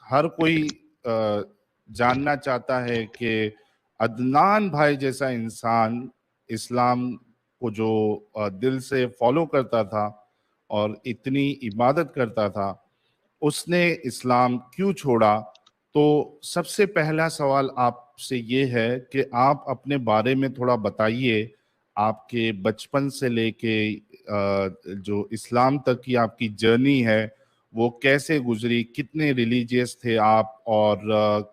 हर कोई जानना चाहता है कि अदनान भाई जैसा इंसान इस्लाम को जो दिल से फॉलो करता था और इतनी इबादत करता था, उसने इस्लाम क्यों छोड़ा। तो सबसे पहला सवाल आपसे ये है कि आप अपने बारे में थोड़ा बताइए। आपके बचपन से लेके जो इस्लाम तक की आपकी जर्नी है वो कैसे गुजरी, कितने रिलीजियस थे आप, और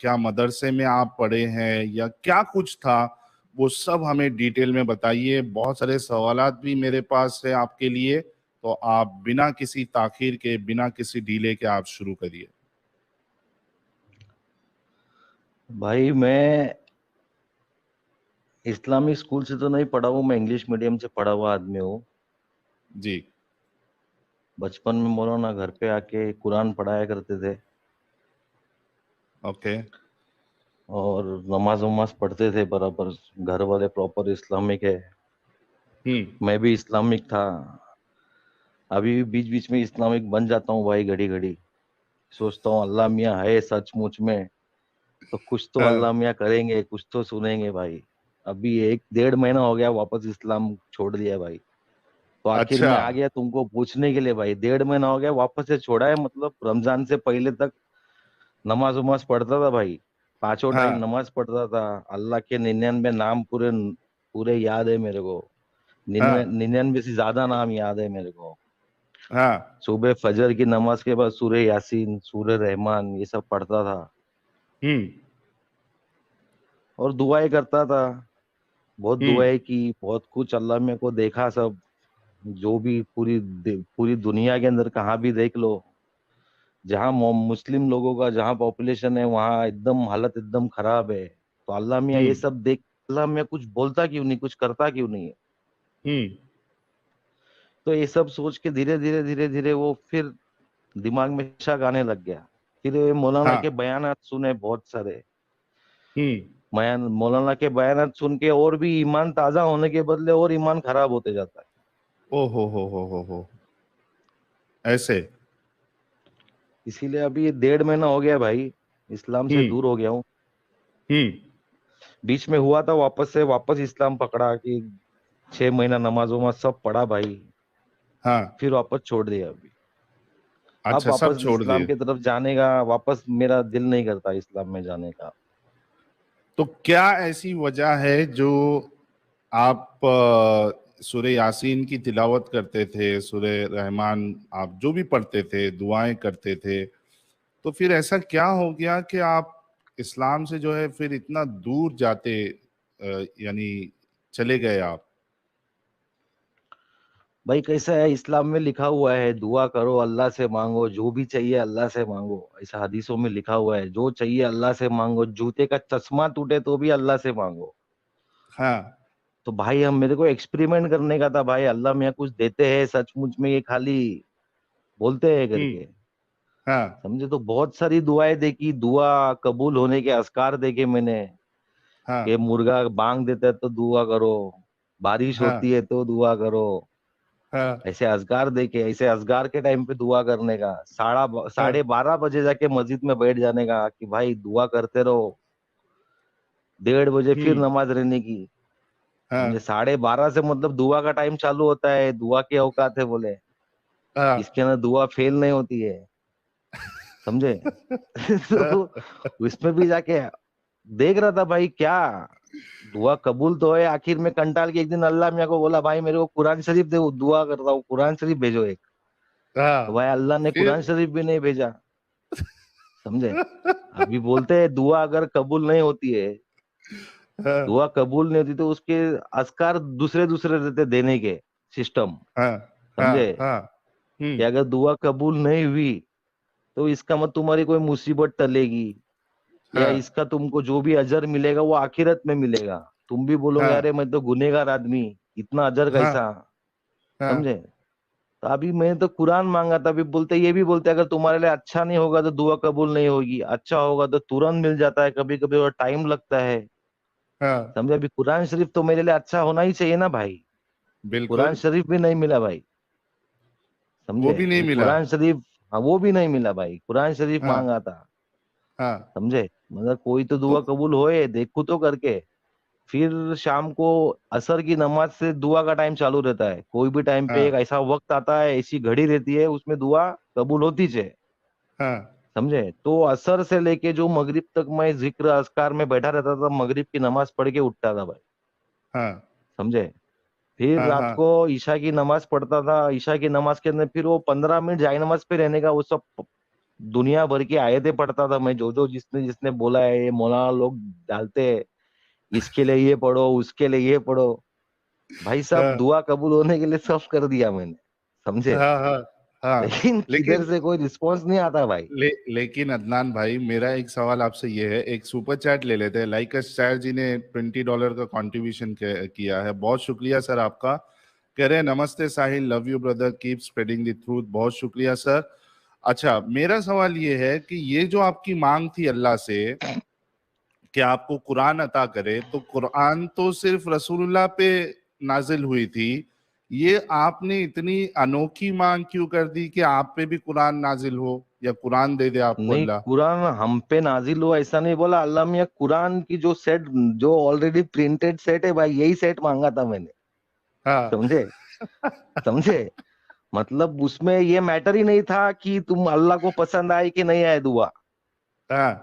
क्या मदरसे में आप पढ़े हैं या क्या कुछ था, वो सब हमें डिटेल में बताइए। बहुत सारे सवालात भी मेरे पास है आपके लिए, तो आप बिना किसी ताखीर के, बिना किसी डीले के आप शुरू करिए। भाई मैं इस्लामिक स्कूल से तो नहीं पढ़ा हूँ, मैं इंग्लिश मीडियम से पढ़ा हुआ आदमी हूँ। जी। बचपन में मौलाना घर पे आके कुरान पढ़ाया करते थे ओके। और नमाज वमाज पढ़ते थे बराबर। घर वाले प्रॉपर इस्लामिक है, हम्म। मैं भी इस्लामिक था। अभी भी बीच बीच में इस्लामिक बन जाता हूँ भाई, घड़ी घड़ी सोचता हूँ अल्लाह मियाँ है सचमुच में, तो कुछ तो हाँ। अल्लाह मियाँ करेंगे, कुछ तो सुनेंगे भाई। अभी 1 डेढ़ महीना हो गया वापस इस्लाम छोड़ दिया भाई। तो आखिर अच्छा। में आ गया तुमको पूछने के लिए भाई, 1 डेढ़ महीना हो गया वापस से छोड़ा है। मतलब रमजान से पहले तक नमाज वमाज पढ़ता था भाई, 5 टाइम हाँ। नमाज पढ़ता था। अल्लाह के 99 नाम पूरे पूरे याद है मेरे को। हाँ। 99 से ज्यादा नाम याद है मेरे को। हाँ। सुबह फजर की नमाज के बाद सूरह यासीन, सूरह रहमान, ये सब पढ़ता था हम्म। और दुआएं करता था। बहुत हम्म। दुआएं की, बहुत कुछ अल्लाह मेरे को देखा सब। जो भी पूरी दुनिया के अंदर कहाँ भी देख लो, जहाँ मुस्लिम लोगों का जहाँ पॉपुलेशन है वहाँ एकदम हालत एकदम खराब है। तो अल्लाह मियाँ ये हम्म। सब देख, अल्लाह मियाँ कुछ बोलता क्यों नहीं, कुछ करता क्यों नहीं है। हम्म। तो ये सब सोच के धीरे धीरे धीरे धीरे वो फिर दिमाग में शक आने लग गया। फिर ये मौलाना के हाँ। बयानात सुने बहुत सारे। हम्म। मौलाना के बयानात सुन के और भी ईमान ताजा होने के बदले और ईमान खराब होते जाता है। ओ हो ऐसे। इसीलिए अभी ये 1 डेढ़ महीना हो गया भाई, इस्लाम से हम्म। दूर हो गया हूँ। हम्म। बीच में हुआ था वापस से वापस इस्लाम पकड़ा कि 6 महीना नमाज वमाज सब पढ़ा भाई, हाँ। फिर वापस छोड़ दिया अभी। अब अच्छा, सब वापस छोड़ इस्लाम दिए। की तरफ जाने का वापस मेरा दिल नहीं करता, इस्लाम में जाने का। तो क्या ऐसी वजह है जो आप सूरह यासीन की तिलावत करते थे, सूरह रहमान आप जो भी पढ़ते थे, दुआएं करते थे, तो फिर ऐसा क्या हो गया कि आप इस्लाम से जो है फिर इतना दूर जाते, यानी चले गए आप। भाई कैसा है, इस्लाम में लिखा हुआ है दुआ करो अल्लाह से मांगो, जो भी चाहिए अल्लाह से मांगो। ऐसा हदीसों में लिखा हुआ है, जो चाहिए अल्लाह से मांगो, जूते का चश्मा टूटे तो भी अल्लाह से मांगो। हाँ। तो भाई हम मेरे को एक्सपेरिमेंट करने का था भाई, अल्लाह मियाँ कुछ देते हैं सचमुच में, ये खाली बोलते हैं हम्म। करके। हाँ। समझे, तो बहुत सारी दुआएं देखी, दुआ कबूल होने के अस्कार देखे मैंने। कि हाँ। मुर्गा बांग देता है तो दुआ करो, बारिश होती हाँ। है तो दुआ करो। हाँ। ऐसे असगार देखे, ऐसे असगार के टाइम पे दुआ करने का, हाँ। 12:30 बजे जाके मस्जिद में बैठ जाने का कि भाई दुआ करते रहो। 1:30 बजे फिर हम्म। नमाज रहने की। समझे, हाँ। 12:30 से मतलब दुआ का टाइम चालू होता है, दुआ की औकात है बोले। हाँ। इसके अंदर दुआ फेल नहीं होती है, समझे। तो उसमें भी जाके देख रहा था भाई क्या, दुआ कबूल तो है। आखिर में कंटाल के एक दिन अल्लाह मियाँ को बोला, भाई मेरे को कुरान शरीफ दे, दुआ करता हूँ, कुरान शरीफ भेजो एक। तो हाँ। भाई अल्लाह ने कुरान फिर। शरीफ भी नहीं भेजा, समझे। अभी बोलते हैं दुआ अगर कबूल नहीं होती है, हाँ। दुआ कबूल नहीं होती तो उसके असकार दूसरे दूसरे रहते देने के सिस्टम, हाँ। समझे। हाँ। हाँ। कि अगर दुआ कबूल नहीं हुई तो इसका मतलब तुम्हारी कोई मुसीबत टलेगी, या हाँ। इसका तुमको जो भी अजर मिलेगा वो आखिरत में मिलेगा। तुम भी बोलोगे हाँ। अरे मैं तो गुनेगार आदमी, इतना अजर हाँ। कैसा, हाँ। समझे। तो अभी मैंने तो कुरान मांगा था, अभी बोलते ये भी बोलते अगर तुम्हारे लिए अच्छा नहीं होगा तो दुआ कबूल नहीं होगी, अच्छा होगा तो तुरंत मिल जाता है, कभी कभी और टाइम लगता है। हाँ। समझे, अभी कुरान शरीफ तो मेरे लिए अच्छा होना ही चाहिए ना भाई। कुरान बिल्कुल। शरीफ भी नहीं मिला भाई, वो समझे। भी नहीं अभी मिला। कुरान शरीफ, हाँ वो भी नहीं मिला भाई, कुरान शरीफ हाँ। मांगा था। हाँ समझे, मतलब कोई तो तो दुआ कबूल होए, देखो तो करके। फिर शाम को असर की नमाज से दुआ का टाइम चालू रहता है, कोई भी टाइम पे एक हाँ ऐसा वक्त आता है, ऐसी घड़ी रहती है, उसमें दुआ कबूल होती है। हाँ समझे, तो असर से लेके जो मगरिब तक मैं जिक्र अस्कार में बैठा रहता था, मगरिब की नमाज पढ़ के उठता था भाई। हाँ समझे, फिर हाँ रात हाँ को ईशा की नमाज पढ़ता था, ईशा की नमाज के अंदर फिर वो 15 मिनट जाए नमाज पे रहने का, वो सब दुनिया भर की आयतें पढ़ता था मैं, जो जो जिसने जिसने बोला है, ये मौलाना लोग डालते हैं, इसके लिए ये पढ़ो, उसके लिए ये पढ़ो। भाई साहब, हाँ दुआ कबूल होने के लिए सब कर दिया मैंने। समझे, हाँ हाँ हाँ। लेकिन किधर लेकिन से कोई रिस्पॉन्स नहीं आता भाई। लेकिन अदनान भाई, मेरा एक सवाल आपसे ये है, एक सुपर चैट ले लेते हैं। लाइक शायर जी ने $20 का कंट्रीब्यूशन किया है, बहुत शुक्रिया सर आपका। कह रहे हैं नमस्ते Sahil, love you brother, keep spreading the truth. बहुत शुक्रिया सर। अच्छा, मेरा सवाल ये है कि ये जो आपकी मांग थी अल्लाह से कि आपको कुरान अता करे, तो कुरान तो सिर्फ रसूलुल्लाह पे नाजिल हुई थी, ये आपने इतनी अनोखी मांग क्यों कर दी कि आप पे भी कुरान नाजिल हो, या कुरान दे दे आपको नहीं, अल्लाह? कुरान हम पे नाजिल हुआ ऐसा नहीं बोला अल्लाह मियाँ, कुरान की जो सेट, जो ऑलरेडी प्रिंटेड सेट है भाई, यही सेट मांगा था मैंने। हाँ समझे, समझे, मतलब उसमें ये मैटर ही नहीं था कि तुम अल्लाह को पसंद आए कि नहीं आए दुआ। हाँ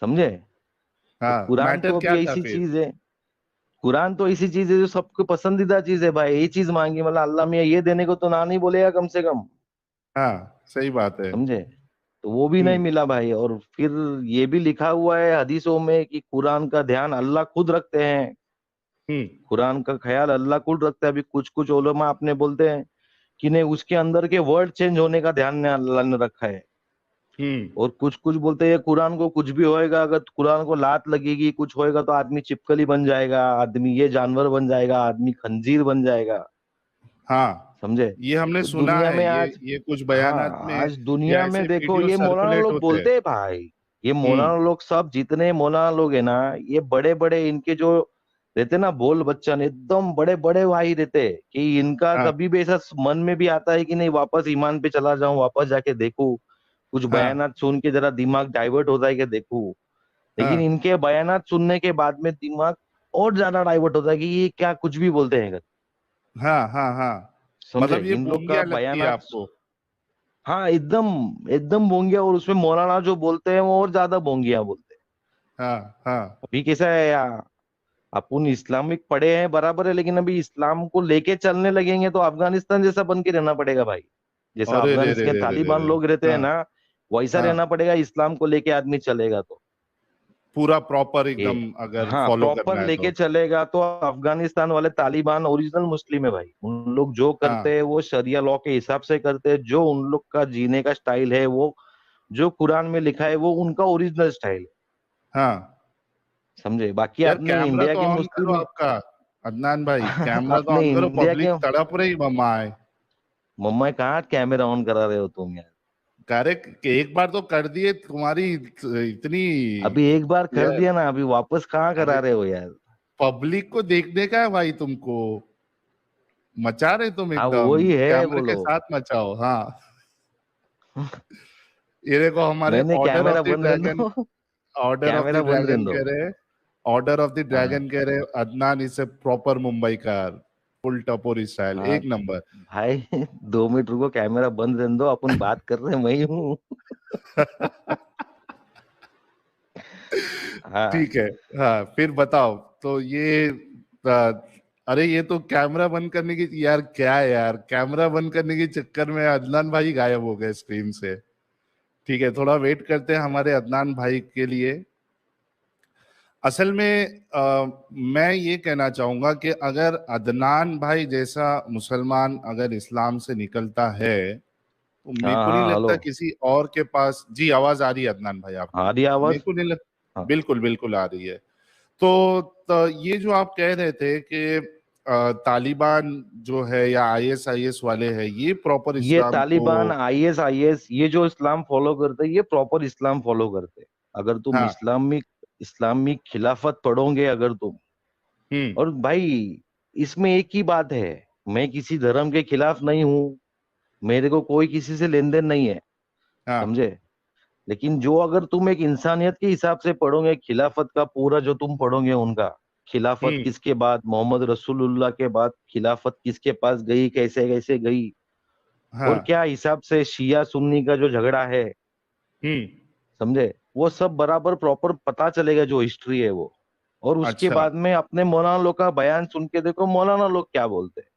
समझे, तो हाँ, कुरान मैटर तो क्या अभी था ऐसी फिर? चीज है, कुरान तो ऐसी चीज है जो सबको पसंदीदा चीज है भाई, यही चीज मांगी, मतलब अल्लाह मियाँ ये देने को तो ना नहीं बोलेगा कम से कम। हाँ सही बात है। समझे, तो वो भी नहीं हम्म मिला भाई। और फिर ये भी लिखा हुआ है हदीसों में कि कुरान का ध्यान अल्लाह खुद रखते हैं, हम्म कुरान का ख्याल अल्लाह खुद रखता है। अभी कुछ कुछ उलमा अपने बोलते हैं कि नहीं, उसके अंदर के वर्ड चेंज होने का ध्यान ने अल्लाह ने रखा है। हम्म और कुछ कुछ बोलते हैं कुरान को कुछ भी होएगा, अगर कुरान को लात लगेगी, कुछ होएगा, तो आदमी चिपकली बन जाएगा, आदमी ये जानवर बन जाएगा, आदमी खंजीर बन जाएगा। हाँ, समझे, ये हमने तो सुना दुनिया है, में ये आज, ये कुछ बयानात हाँ, में आज ये दुनिया में ऐसे देखो, वीडियो ये मौलाना सर्कुलेट लोग होते हैं। बोलते हैं भाई, ये हम्म मौलाना लोग सब जितने मौलाना लोग है ना, ये बड़े बड़े इनके जो रहते ना बोल बच्चन, एकदम बड़े बड़े भाई रहते हैं, कि इनका हाँ कभी भी ऐसा मन में भी आता है कि नहीं वापस ईमान पे चला जाऊं, वापस जाके देखूं, कुछ हाँ बयानात सुन के जरा दिमाग डाइवर्ट होता है कि देखूं। लेकिन हाँ इनके बयानात सुनने के बाद में दिमाग और ज्यादा डाइवर्ट होता है कि ये क्या कुछ भी बोलते हैं। हाँ हाँ हाँ, समझे, मतलब ये इन लोग का बोंगिया लगती है बयानात, आपको? हाँ, एकदम एकदम बोंगिया। और उसमें मौलाना जो बोलते हैं वो और ज्यादा बोंगिया बोलते हैं। हाँ हाँ। अभी कैसा है यार, अपन इस्लामिक पढ़े हैं बराबर है, लेकिन अभी इस्लाम को लेके चलने लगेंगे तो अफगानिस्तान जैसा बन के रहना पड़ेगा भाई। जैसा अरे रे रे अफगानिस्तान के रे रे रे तालिबान रे। लोग रहते हैं हाँ ना, वैसा हाँ, रहना पड़ेगा इस्लाम को लेके आदमी चलेगा तो। पूरा प्रॉपर ये, एकदम अगर हाँ, फॉलो प्रॉपर करना है लेके तो। चलेगा तो अफगानिस्तान वाले तालिबान ओरिजिनल मुस्लिम है भाई, उन लोग जो करते हाँ हैं वो शरिया लॉ के हिसाब से करते हैं, जो उन लोग का जीने का स्टाइल है, वो जो कुरान में लिखा है वो उनका ओरिजिनल स्टाइल है। हाँ। समझे, बाकी यार अपने कैमरा इंडिया तो के ऑन करो मुस्लिम, आपका, अदनान भाई कैमरा तो अपने ऑन करो, इंडिया के, पब्लिक तड़प रही मम्मा है। मम्मा कहाँ कैमरा ऑन करा रहे हो तुम यार। करेक्ट, एक बार तो कर दिए तुम्हारी इतनी। अभी एक बार कर यार दिया ना, अभी वापस कहाँ अरे, करा रहे हो यार। पब्लिक को देखने का है भाई तुमको, मचा रहे तुम हाँ, एकदम, वही है कैमरे के बोलो। साथ मचाओ। हाँ, ये देखो हमारे नहीं नहीं, ऑर्डर ऑफ कैमरा द बंद रहने ड्रैगन, दो। ऑर्डर ऑफ द कैमरा बंद रहने ड्रैगन दो। कह रहे, ऑर्डर ऑफ द हाँ ड्रैगन कह रहे, Adnan is a proper Mumbai कार, फुल टपोरी स्टाइल, हाँ एक नंबर। भाई, 2 मिनट रुको, कैमरा बंद रहने दो, अपन बात कर रहे हैं, मैं ही हूँ। हाँ, ठीक है। हाँ फिर बताओ। तो ये अरे ये तो कैमरा बंद करने की, यार क्या है यार, कैमरा बंद करने के चक्कर में अदनान भाई गायब हो गए स्क्रीन से। ठीक है, थोड़ा वेट करते हैं हमारे अदनान भाई के लिए। असल में मैं ये कहना चाहूंगा कि अगर अदनान भाई जैसा मुसलमान अगर इस्लाम से निकलता है, तो मेरे हाँ, को नहीं हाँ, हेलो, लगता किसी और के पास। जी आवाज आ रही है अदनान भाई आ आपको? रही मेरे आवाज। को नहीं लगता। हाँ, बिल्कुल बिल्कुल आ रही है। तो ये जो आप कह रहे थे कि तालिबान जो है या आईएसआईएस वाले हैं, ये प्रॉपर ये इस्लाम को। तालिबान, आईएस, ये जो इस्लाम फॉलो करते हैं, ये प्रॉपर इस्लाम फॉलो करते हैं। अगर तुम हाँ। इस्लामिक इस्लामिक खिलाफत पढ़ोगे अगर तुम, हम्म और भाई इसमें एक ही बात है, मैं किसी धर्म के खिलाफ नहीं हूँ, मेरे को कोई किसी से लेन देन नहीं है। हाँ समझे, लेकिन जो अगर तुम एक इंसानियत के हिसाब से पढ़ोगे, खिलाफत का पूरा जो तुम पढ़ोगे उनका, खिलाफत हम्म। किसके बाद, मोहम्मद रसूलुल्लाह के बाद खिलाफत किसके पास गई, कैसे कैसे गई, और हाँ। क्या हिसाब से शिया सुन्नी का जो झगड़ा है, हम्म। समझे, वो सब बराबर प्रॉपर पता चलेगा जो हिस्ट्री है वो। और उसके अच्छा। बाद में अपने मौलाना लोग का बयान सुन के देखो मौलाना लोग क्या बोलते हैं।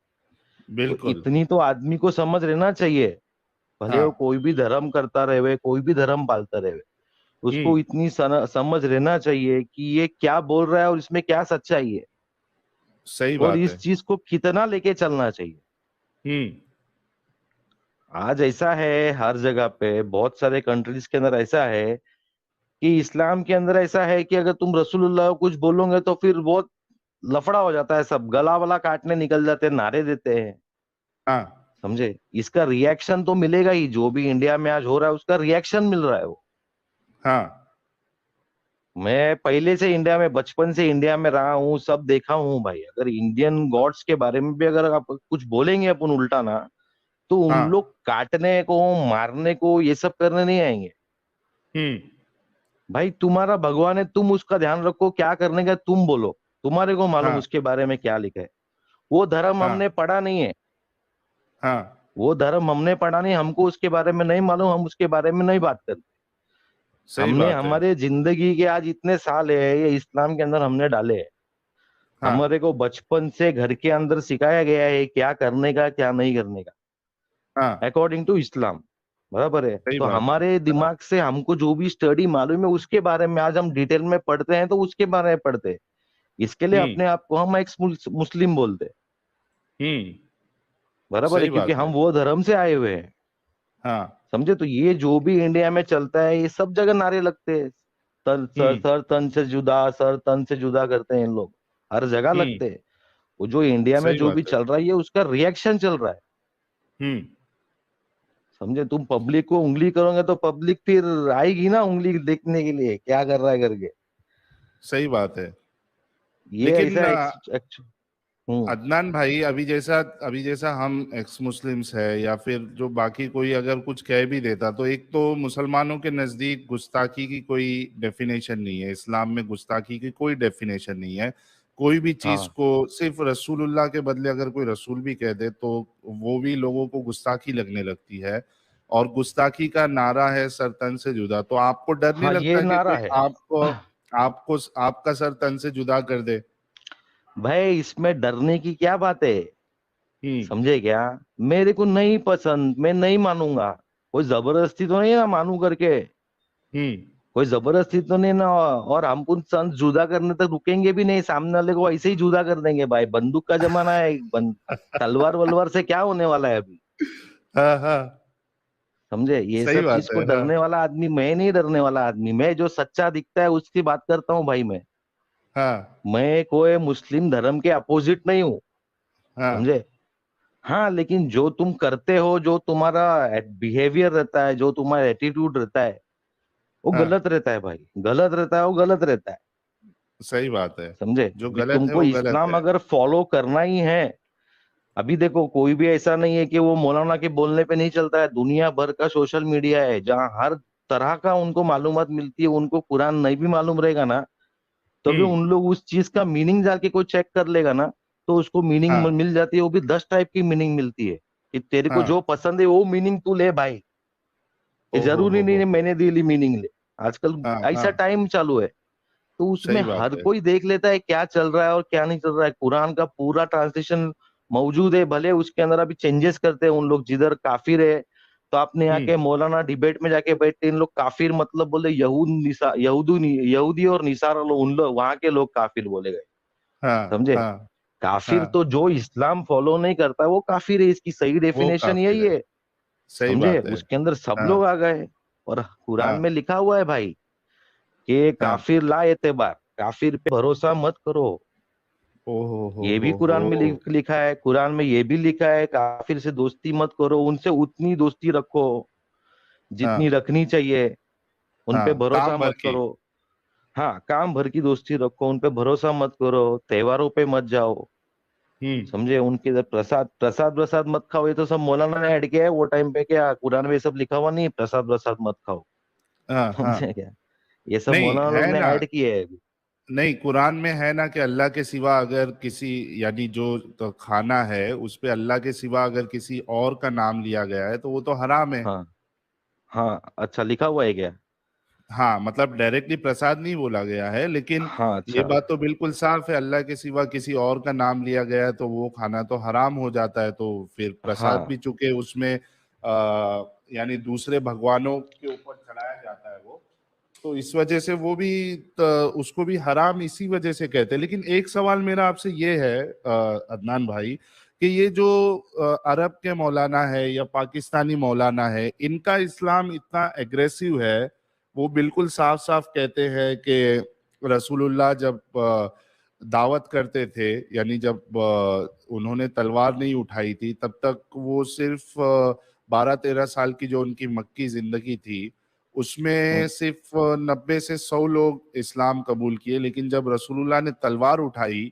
तो बिल्कुल। इतनी तो आदमी को समझ रहना चाहिए, भले वो हाँ। कोई भी धर्म करता रहे, कोई भी धर्म पालता रहे, उसको हम्म। इतनी समझ रहना चाहिए कि ये क्या बोल रहा है और इसमें क्या सच्चाई है, सही और बात इस है। चीज को कितना लेके चलना चाहिए। हम्म। आज ऐसा है हर जगह पे, बहुत सारे कंट्रीज के अंदर ऐसा है कि इस्लाम के अंदर ऐसा है कि अगर तुम रसूलुल्लाह को कुछ बोलोगे तो फिर बहुत लफड़ा हो जाता है, सब गला वला काटने निकल जाते हैं, नारे देते हैं, हाँ। समझे। इसका रिएक्शन तो मिलेगा ही, जो भी इंडिया में आज हो रहा है उसका रिएक्शन मिल रहा है वो। हाँ। मैं पहले से इंडिया में, बचपन से इंडिया में रहा हूँ, सब देखा हूँ भाई। अगर इंडियन गॉड्स के बारे में भी अगर आप कुछ बोलेंगे अपन उल्टा ना, तो उन हाँ। लोग काटने को, मारने को, ये सब करने नहीं आएंगे। हम्म। भाई तुम्हारा भगवान है, तुम उसका ध्यान रखो, क्या करने का तुम बोलो, तुम्हारे को मालूम हाँ। उसके बारे में क्या लिखा है। वो धर्म हाँ। हमने पढ़ा नहीं है, हाँ। वो धर्म हमने पढ़ा नहीं, हमको उसके बारे में नहीं मालूम, हम उसके बारे में नहीं बात करते। सही हमने बात है। हमारे जिंदगी के आज इतने साल है ये इस्लाम के अंदर हमने डाले हैं। हाँ। हमारे को बचपन से घर के अंदर सिखाया गया है क्या करने का क्या नहीं करने का, हाँ। अकॉर्डिंग टू इस्लाम, बराबर है। सही तो बात है। हमारे हाँ। दिमाग से हमको जो भी स्टडी मालूम है उसके बारे में आज हम डिटेल में पढ़ते हैं, तो उसके बारे में पढ़ते हैं। इसके लिए हम्म। अपने आप को हम एक मुस्लिम बोलते हैं, हम्म। बराबर है, सही क्योंकि बात है। हम वो धर्म से आए हुए हैं, हाँ। समझे। तो ये जो भी इंडिया में चलता है ये सब जगह नारे लगते हैं, तन सर, हम्म। सर तन से जुदा, सर तन से जुदा करते हैं इन लोग, हर जगह हम्म। लगते हैं। वो जो इंडिया में सही जो बात भी है। चल रहा है ये उसका रिएक्शन चल रहा है, हम्म। समझे। तुम पब्लिक को उंगली करोगे तो पब्लिक फिर आएगी ना उंगली देखने के लिए क्या कर रहा है करके। सही बात है। ये लेकिन ऐसा हम्म। अदनान भाई, अभी जैसा हम एक्स मुस्लिम्स है या फिर जो बाकी कोई अगर कुछ कह भी देता, तो एक तो मुसलमानों के नजदीक गुस्ताखी की कोई डेफिनेशन नहीं है, इस्लाम में गुस्ताखी की कोई डेफिनेशन नहीं है। कोई भी चीज हाँ को सिर्फ रसूलुल्लाह के बदले अगर कोई रसूल भी कह दे तो वो भी लोगों को गुस्ताखी लगने लगती है। और गुस्ताखी का नारा है सर तन से जुदा। तो आपको डर नहीं हाँ, ये लगता कि नारा कोई है। आपको आपको आपका सर तन से जुदा कर दे? भाई इसमें डरने की क्या बात है, हम्म। समझे क्या। मेरे को नहीं पसंद, मैं नहीं मानूंगा, कोई जबरदस्ती तो नहीं है ना मानू करके, हम्म। कोई जबरदस्ती तो नहीं ना। और हम उन संत जुदा करने तक रुकेंगे भी नहीं, सामने वाले को ऐसे ही जुदा कर देंगे भाई, बंदूक का जमाना है, तलवार वलवार से क्या होने वाला है अभी, हाँ। हाँ। समझे। ये सही सब बात चीज को है। हाँ। डरने वाला आदमी मैं नहीं, डरने वाला आदमी मैं, जो सच्चा दिखता है उसकी बात करता हूँ भाई मैं। हाँ। मैं कोई मुस्लिम धर्म के अपोजिट नहीं हूँ, हाँ। समझे। हाँ, लेकिन जो तुम करते हो, जो तुम्हारा बिहेवियर रहता है, जो तुम्हारा एटीट्यूड रहता है, वो हाँ। गलत रहता है भाई, गलत रहता है, वो गलत रहता है, सही बात है। समझे। जो भी गलत है तुमको वो गलत इस्लाम है। अगर फॉलो करना ही है, अभी देखो कोई भी ऐसा नहीं है कि वो मौलाना के बोलने पे नहीं चलता है, दुनिया भर का सोशल मीडिया है जहाँ हर तरह का उनको मालूमात मिलती है। उनको कुरान नहीं भी मालूम रहेगा ना, तो भी हम्म। उन लोग उस चीज का मीनिंग जाके कोई चेक कर लेगा ना, तो उसको मीनिंग हाँ। मिल जाती है। वो भी 10 टाइप की मीनिंग मिलती है, कि तेरे को जो हाँ। पसंद है वो मीनिंग तू ले भाई, कि ओ जरूरी नहीं है हो। मैंने दी ली मीनिंग ले। आजकल हाँ। ऐसा हाँ। टाइम चालू है, तो उसमें सही बात हर है। कोई देख लेता है क्या चल रहा है और क्या नहीं चल रहा है। कुरान का पूरा ट्रांसलेशन मौजूद है, भले उसके अंदर अभी चेंजेस करते हैं उन लोग, जिधर काफिर है तो आपने यहाँ हम्म। के मौलाना डिबेट में जाके बैठते हैं, इन लोग काफिर मतलब बोले यहूदी और निसारा लोग, उन लोग वहां के लोग काफिर बोले गए, हाँ। समझे। हाँ। काफिर तो हाँ। जो इस्लाम फॉलो नहीं करता वो काफिर है, इसकी सही वो डेफिनेशन काफिर यही है। है, सही समझे। बात है। उसके अंदर सब हाँ। लोग आ गए। और कुरान हाँ। में लिखा हुआ है भाई कि हाँ। काफिर ला एतबार, काफिर पे भरोसा मत करो। ओ ये भी हो। कुरान में लिखा है, कुरान में ये भी लिखा है काफिर से दोस्ती मत करो, उनसे उतनी दोस्ती रखो जितनी हाँ। रखनी चाहिए, उन पे हाँ। भरोसा काम भर मत की। करो। हाँ, काम भर की दोस्ती रखो, उन पे भरोसा मत करो, त्योहारों पे मत जाओ, हम्म। समझे। उनके इधर प्रसाद प्रसाद प्रसाद मत खाओ, ये तो सब मौलाना ने ऐड किया है वो टाइम पे, क्या कुरान में ये सब लिखा हुआ नहीं है, प्रसाद प्रसाद मत खाओ, हाँ हाँ। समझे क्या? ये सब नहीं मौलाना लोग है ने ना, ऐड किए है अभी। नहीं कुरान में है ना कि अल्लाह के सिवा अगर किसी, यानी जो तो खाना है उस पे अल्लाह के सिवा अगर किसी और का नाम लिया गया है तो वो तो हराम है। हाँ हाँ, अच्छा लिखा हुआ है क्या? हाँ मतलब डायरेक्टली प्रसाद नहीं बोला गया है, लेकिन हाँ ये अच्छा। बात तो बिल्कुल साफ है, अल्लाह के सिवा किसी और का नाम लिया गया है तो वो खाना तो हराम हो जाता है, तो फिर प्रसाद हाँ भी चूंकि उसमें यानी दूसरे भगवानों के ऊपर चढ़ाया जाता है वो, तो इस वजह से वो भी उसको भी हराम इसी वजह से कहते हैं। लेकिन एक सवाल मेरा आपसे ये है अदनान भाई, कि ये जो अरब के मौलाना है या पाकिस्तानी मौलाना है, इनका इस्लाम इतना एग्रेसिव है, वो बिल्कुल साफ साफ कहते हैं कि रसूलुल्लाह जब दावत करते थे, यानी जब उन्होंने तलवार नहीं उठाई थी तब तक वो सिर्फ 12-13 साल की जो उनकी मक्की जिंदगी थी उसमें हम्म, सिर्फ 90 से 100 लोग इस्लाम कबूल किए, लेकिन जब रसूलुल्लाह ने तलवार उठाई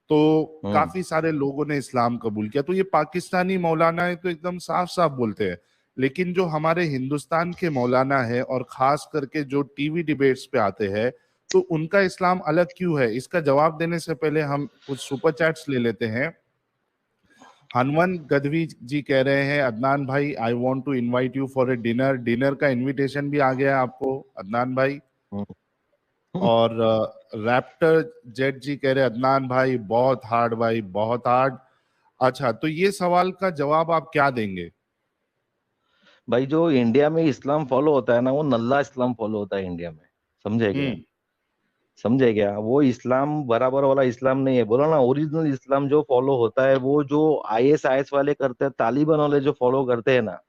तो हम्म। काफी सारे लोगों ने इस्लाम कबूल किया। तो ये पाकिस्तानी मौलाना है तो एकदम साफ साफ बोलते हैं, लेकिन जो हमारे हिंदुस्तान के मौलाना है और खास करके जो टीवी डिबेट्स पे आते हैं, तो उनका इस्लाम अलग क्यों है? इसका जवाब देने से पहले हम कुछ सुपर चैट्स ले लेते हैं। हनुमान गढ़वी जी कह रहे हैं, अदनान भाई I want to invite you for a dinner, dinner का इनविटेशन भी आ गया है आपको अदनान भाई। हम्म। और रैप्टर जेट जी कह रहे हैं, अदनान भाई बहुत हार्ड भाई, बहुत हार्ड। अच्छा, तो ये सवाल का जवाब आप क्या देंगे? भाई जो इंडिया में इस्लाम फॉलो होता है ना, वो नल्ला इस्लाम फॉलो होता है इंडिया में। समझे क्या? हम्म। समझे क्या? वो इस्लाम बराबर वाला इस्लाम नहीं है। बोला ना, ओरिजिनल इस्लाम जो फॉलो होता है वो जो ISIS वाले करते हैं, तालिबान वाले जो फॉलो करते हैं ना,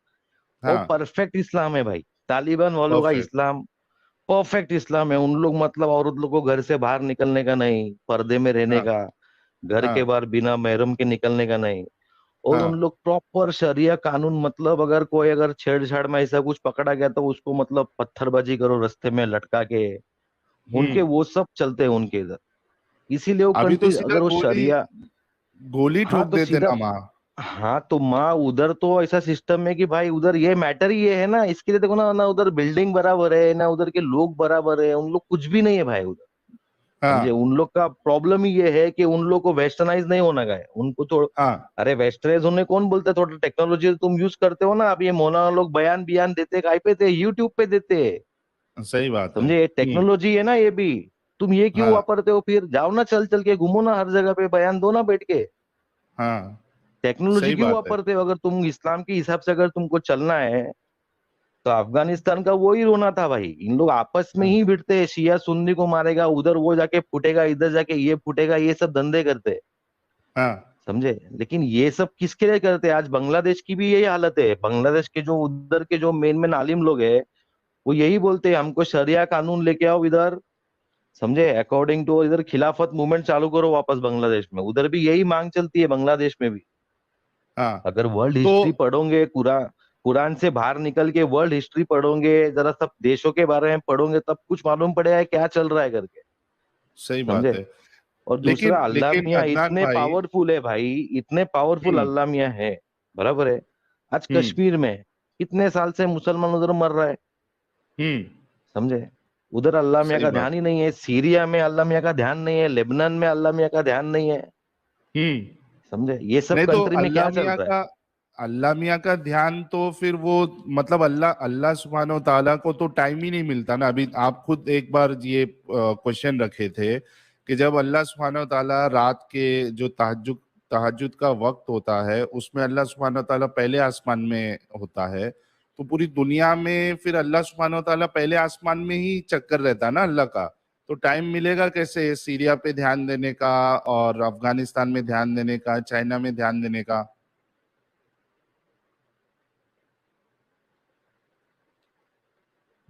वो हाँ। परफेक्ट इस्लाम है भाई। तालिबान वालों का परफेक्ट। इस्लाम परफेक्ट इस्लाम है। उन लोग मतलब औरत लोग को घर से बाहर निकलने का नहीं, पर्दे में रहने हाँ का, घर के हाँ बाहर बिना महरम के निकलने का नहीं। और उन हाँ। लोग प्रॉपर शरिया कानून, मतलब अगर कोई अगर छेड़छाड़ में ऐसा कुछ पकड़ा गया तो उसको मतलब पत्थरबाजी करो रास्ते में लटका के। उनके हम्म। वो सब चलते हैं उनके इधर। इसीलिए वो अभी तो कंट्री सीधा अगर वो गोली, शरिया। गोली हाँ ठोक तो देते सीधा। ना माँ। हाँ तो माँ उधर तो ऐसा सिस्टम है कि भाई उधर ये मैटर ही ये है ना, इसके लिए देखो ना, ना उधर बिल्डिंग बराबर है ना उधर के लोग बराबर है, उन लोग कुछ भी नहीं है भाई उधर। समझे? हाँ उन लोग का प्रॉब्लम ही ये है कि उन लोग को वेस्टर्नाइज नहीं होना गया है उनको तो। हाँ। अरे वेस्टर्नाइज होने कौन बोलते है? थोड़ा टेक्नोलॉजी तुम यूज करते हो ना। अब ये मौलाना लोग बयान बयान देते कहीं पे थे? यूट्यूब पे देते हैं। सही बात है। समझे? टेक्नोलॉजी है ना ये भी। तुम ये क्यों हाँ वापरते हो? फिर जाओ ना, चल चल के घूमो ना, हर जगह पे बयान दो ना बैठ के। हाँ। टेक्नोलॉजी सही क्यों बात है। वापरते हो? अगर तुम इस्लाम के हिसाब से अगर तुमको चलना है तो अफगानिस्तान का वो ही रोना था भाई। इन लोग आपस में हाँ ही भिड़ते हैं, शिया सुन्नी को मारेगा, उधर वो जाके फूटेगा, इधर जाके ये फूटेगा, ये सब धंधे करते हैं। हाँ। समझे? लेकिन ये सब किसके लिए करते हैं? आज बांग्लादेश की भी यही हालत है। बांग्लादेश के जो उधर के जो मेन मेन आलिम लोग हैं, वो यही बोलते हैं हमको शरिया कानून लेके आओ इधर। समझे? अकॉर्डिंग टू इधर खिलाफत मूवमेंट चालू करो वापस बांग्लादेश में। उधर भी यही मांग चलती है बांग्लादेश में भी। हाँ। अगर वर्ल्ड तो हिस्ट्री पढ़ोगे, कुरान से बाहर निकल के वर्ल्ड हिस्ट्री पढ़ोगे, जरा सब देशों के बारे में पढ़ोगे, तब कुछ मालूम पड़ेगा क्या चल रहा है करके। सही बात समझे? है। और दूसरा, लेकिन अल्लाह लेकिन मियाँ अदनान इतने भाई। पावरफुल है भाई, इतने पावरफुल हम्म। अल्लाह मियाँ है। बराबर है। आज हम्म। कश्मीर में कितने साल से मुसलमान उधर मर रहा है। हम्म। समझे? उधर अल्लाह मियाँ सही का बात ध्यान ही है। नहीं है। सीरिया में अल्लाह मियाँ का ध्यान नहीं है। लेबनान में अल्लाह मियाँ का ध्यान नहीं है। हम्म। समझे? ये सब नहीं तो कंट्री में क्या चल रहा है? अल्लाह मियाँ का ध्यान तो फिर वो, मतलब अल्लाह अल्लाह सुब्हानो व तआला को तो टाइम ही नहीं मिलता ना। अभी आप खुद एक बार ये क्वेश्चन रखे थे कि जब अल्लाह सुब्हानो व तआला रात के जो तहज्जुद तहज्जुद का वक्त होता है उसमें अल्लाह सुब्हानो व तआला पहले आसमान में होता है, तो पूरी दुनिया में फिर अल्लाह सुब्हानो व तआला पहले आसमान में ही चक्कर रहता है ना अल्लाह का। तो टाइम मिलेगा कैसे सीरिया पे ध्यान देने का और अफगानिस्तान में ध्यान देने का, चाइना में ध्यान देने का?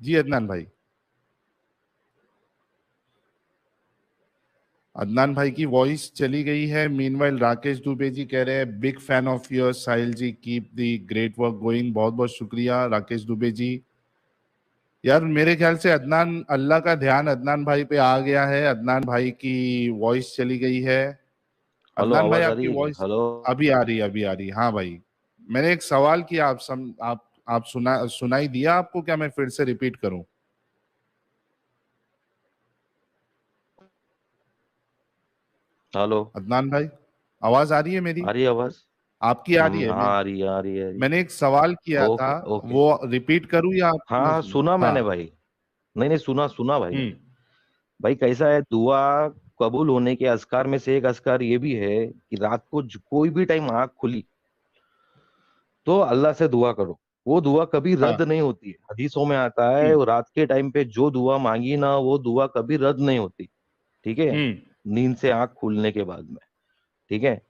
जी अदनान भाई। अदनान भाई की वॉइस चली गई है। मीनवाइल राकेश दुबे जी कह रहे हैं, big fan of your Sahil ji, keep the great work going. बहुत बहुत शुक्रिया राकेश दुबे जी। यार मेरे ख्याल से अदनान, अल्लाह का ध्यान अदनान भाई पे आ गया है। अदनान भाई की वॉइस चली गई है। हेलो, अदनान भाई आवाज आ आपकी रही है? Voice hello. अभी आ रही, अभी आ रही। हाँ भाई, मैंने एक सवाल किया, आप सुनाई दिया आपको क्या? मैं फिर से रिपीट करूं? हेलो। अदनान भाई, आवाज आ रही है मेरी? आ रही है आवाज? आपकी आ रही है? हाँ आ रही है, आ रही है, आ रही है। मैंने एक सवाल किया था, ओके ओके। वो रिपीट करूं या हाँ आपने हाँ सुना? सुना हाँ। मैंने भाई। नहीं नहीं, सुना सुना भाई हम्म। मैंने। भाई कैसा है, दुआ कबूल होने के अस्कार में से एक अस्कार ये भी है कि रात को कोई भी टाइम आंख खुली तो अल्लाह से दुआ करो। वो दुआ कभी हाँ। रद्द नहीं होती है। हदीसों में आता है, हम्म। वो रात के टाइम पे जो दुआ मांगी ना, वो दुआ कभी रद्द नहीं होती। ठीक है। हम्म। नींद से आंख खुलने के बाद में। ठीक है।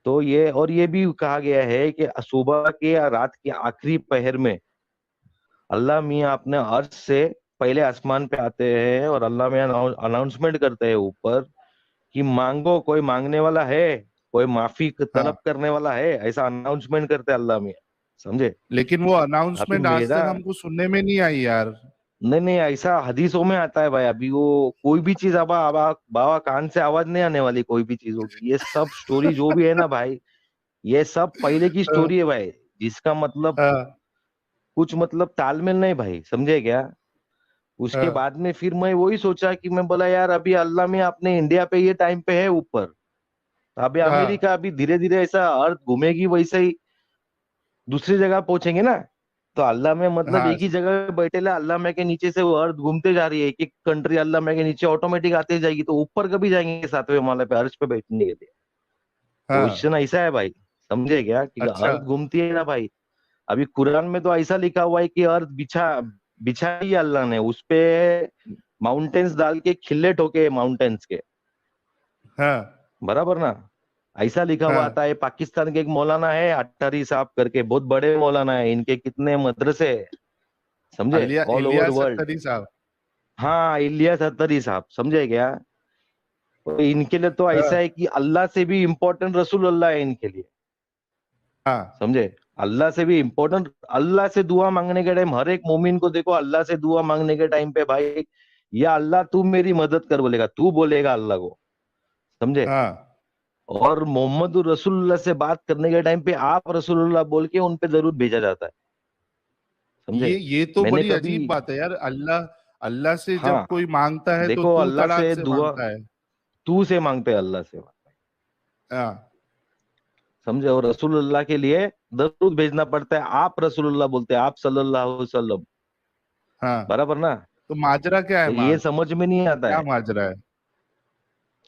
तो ये, और ये भी कहा गया है कि सुबह के या रात के आखिरी पहर में अल्लाह मियाँ अपने अर्श से पहले आसमान पे आते हैं और अल्लाह मियाँ अनाउंसमेंट करते हैं ऊपर कि मांगो, कोई मांगने वाला है, कोई माफी तलब हाँ, करने वाला है, ऐसा अनाउंसमेंट करते हैं अल्लाह मियाँ। समझे? लेकिन वो अभी अनाउंसमेंट आज मेरा, तक हमको सुनने में नहीं आई यार। नहीं नहीं, ऐसा हदीसों में आता है भाई। अभी वो कोई भी चीज अब बाबा कान से आवाज नहीं आने वाली, कोई भी चीज होगी। ये सब स्टोरी जो भी है ना भाई, ये सब पहले की हाँ। स्टोरी है भाई। जिसका मतलब हाँ। कुछ मतलब तालमेल नहीं भाई, समझे क्या? उसके हाँ। बाद में फिर मैं वही सोचा कि मैं बोला यार, अभी अल्लाह में अपने इंडिया पे ये टाइम पे है ऊपर, तो अभी हाँ। अमेरिका अभी धीरे धीरे ऐसा अर्थ घूमेगी, वैसे ही दूसरी जगह पहुंचेंगे ना। तो अल्लाह में मतलब हाँ। एक ही जगह बैठे ला, अल्लाह में के नीचे से वो अर्थ घूमते जा रही है। एक एक कंट्री अल्लाह में के नीचे ऑटोमेटिक आते जाएगी, तो ऊपर कभी जाएंगे सातवें माले पे अर्श पे बैठने के लिए? हाँ। क्वेश्चन ऐसा है भाई। समझे क्या कि अच्छा। अर्थ घूमती है ना भाई। अभी कुरान में तो ऐसा लिखा हुआ है कि अर्थ बिछाई है अल्लाह ने, उस पे माउंटेन्स डाल के खिल्ले ठोके माउंटेन्स के। हाँ। बराबर ना? ऐसा लिखा हुआ आता हाँ। है। पाकिस्तान के एक मौलाना है अट्टारी साहब करके, बहुत बड़े मौलाना है, इनके कितने मदरसे हैं, समझे, ऑल ओवर इलियास वर्ल्ड। अत्तरी साहब। हाँ, इलियास अत्तरी साहब, समझे क्या? तो इनके लिए तो ऐसा हाँ। है कि अल्लाह से भी इम्पोर्टेंट रसूल अल्लाह है इनके लिए। हाँ। समझे? अल्लाह से भी इम्पोर्टेंट। अल्लाह से दुआ मांगने के टाइम हर एक मोमिन को देखो, अल्लाह से दुआ मांगने के टाइम पे भाई, या अल्लाह तू मेरी मदद कर बोलेगा, तू बोलेगा अल्लाह को। समझे? हाँ। और मोहम्मद रसूलुल्लाह से बात करने के टाइम पे आप रसूलुल्लाह बोल के उन पे जरूर भेजा जाता है। समझे? ये तो मैंने बड़ी कभी, अजीब बात है यार। अल्लाह अल्लाह से जब हाँ कोई मांगता है तो देखो, तू अल्लाह तड़ाक से से दुआ मांगता है। तू से मांगते हैं अल्लाह से। हाँ। समझे? और रसूलुल्लाह के लिए दरूद भेजना पड़ता है, आप रसूलुल्लाह बोलते हैं, आप सल्लल्लाहु अलैहि वसल्लम। हाँ। बराबर ना? तो माजरा क्या है? तो ये समझ में नहीं आता क्या है। माजरा है?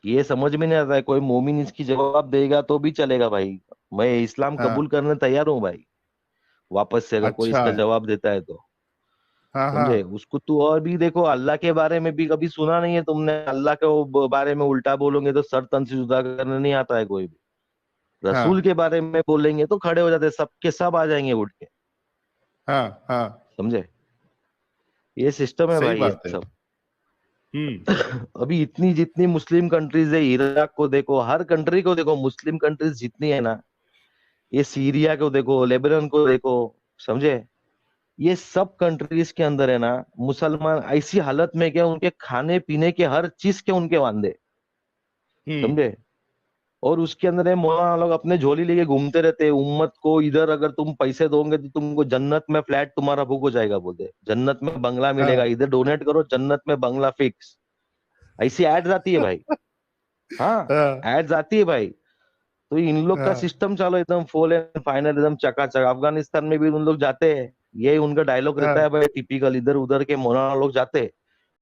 ये समझ में नहीं आता है। कोई मोमिन इसकी जवाब देगा तो भी चलेगा भाई। मैं इस्लाम हाँ। कबूल करने तैयार हूँ भाई, वापस से अगर कोई अच्छा। इसका जवाब देता है तो। हाँ। हाँ। समझे? उसको तू और भी देखो, अल्लाह के बारे में भी कभी सुना नहीं है तुमने? अल्लाह के बारे में उल्टा बोलोगे तो सर तन से जुदा करने नहीं आता है कोई भी। रसूल हाँ। के बारे में बोलेंगे तो खड़े हो जाते हैं, सबके सब आ जाएंगे उठ के। हाँ। हाँ। समझे? ये सिस्टम है सही भाई, ये बात है। सब। हम्म। अभी इतनी जितनी मुस्लिम कंट्रीज है, इराक को देखो, हर कंट्री को देखो, मुस्लिम कंट्रीज जितनी है ना, ये सीरिया को देखो, लेबनान को देखो। समझे? ये सब कंट्रीज के अंदर है ना, मुसलमान ऐसी हालत में क्या, उनके खाने पीने के हर चीज के उनके वांदे। हम्म। समझे? और उसके अंदर है, मौलाना लोग अपने झोली लेके घूमते रहते हैं उम्मत को, इधर अगर तुम पैसे दोगे तो तुमको जन्नत में फ्लैट तुम्हारा बुक हो जाएगा, बोलते जन्नत में बंगला मिलेगा, हाँ। इधर डोनेट करो जन्नत में बंगला फिक्स। ऐसी एड्स आती है भाई। हाँ, हाँ। एड्स आती है भाई। तो इन लोग का हाँ। सिस्टम चालो एकदम फुल एंड फाइनल, एकदम चकाचक। अफगानिस्तान में भी उन लोग जाते हैं, ये उनका डायलॉग रहता है हाँ। भाई टिपिकल, इधर उधर के मौलाना लोग जाते हैं,